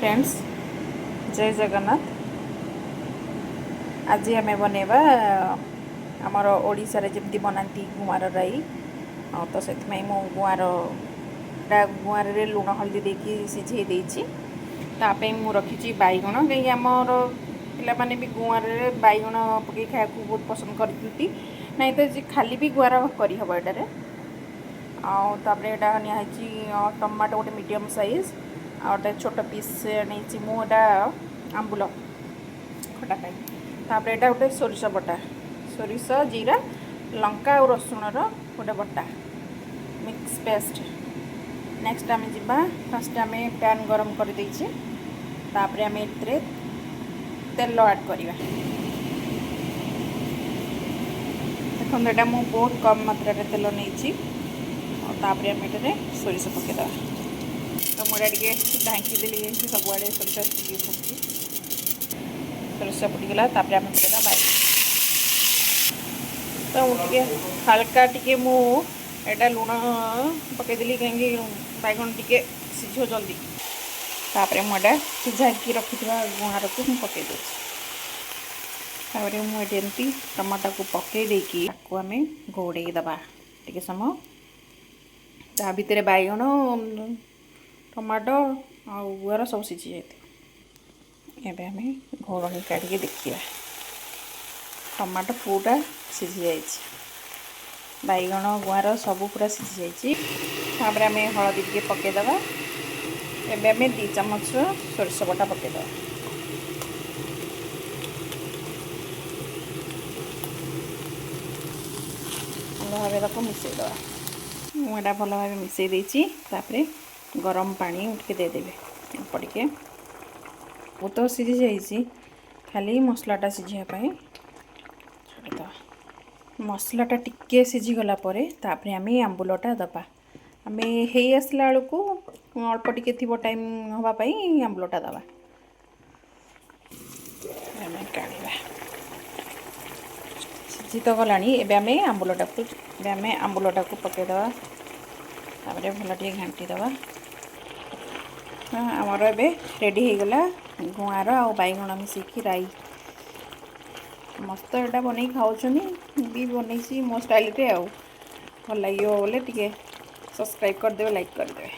Friends जय जगन्नाथ। आज आम बनवा आमर ओडिशा जमी बनाती गुआर राई तो से गुआर गुआर लुण हल्दी देकी सिझे देती मु रखी बैगण कहीं आमर पे भी गुआर बैगण पकई खाया बहुत पसंद करती नहीं तो खाली भी गुआर करहब एटारे आउटा निहाई टमाटो गोटे मीडियम साइज आ गोटे छोट पीस नहीं मुझा आंबुल खटा खाई यहाँ गोटे सोरिष बटा सोरिष जीरा लंका और रसुण गोटे बटा मिक्स पेस्ट। नेक्स्ट आम जा फास्ट आम पैन गरम कर देछि तापरे आम एतरे तेल ऐड करवा। देखो यहाँ मुझे बहुत कम मात्रा तेल नहीं तापरे आम ये सोरिष पकईदे तो मुझे टे ढाँकी देली सबुआड़े सोरिष पकड़ी सोरिष फुटिगला तापरे आम पकईदा बैगन तो मुझे हल्का टिके मुझा लुण पकईदेली कहीं बैगन टिके सीझ जल्दी तापरे मुझे सिझाई रखी गुआर को पकई दूसरी मुझे एमती टमाटो को पकई देकी आम घोड़े दबा टे समय ता भितर बैगन टमाटो गुआर सब सीझी जाए आम घोड़नी काढ़ी देखा टमाटो पूरा सीझी जाए बैगन गुआर सब पूरा सीझी जाए आम हलदी टे पकईदे एवं आम 2 चामच सोरिष बटा पकईदे भल भाव मिसईदे मुझा भल भाव मिसई देपर गरम पानी उठे देदेवे पड़के वो तो सीझी जाइए खाली मसलाटा सीझापी छाड़ीद मसलाटा टिके सीझीगला तापर आम आंबुलटा दबा आम हे आसला बेलू अल्प टिके थी टाइम हाँपाई आंबुलटा दबा काढ़ा सीझी तो गला आम आंबुलटा को पकईदे तापर भल टे घाटीदे आमर ए रेडी हो गला गुआर आ बैगण मिसेकी राई मस्त एटा बन खाऊँ भी बनई मो स्टाइल भल लगे बोले टे सब्सक्राइब करदे लाइक करदे।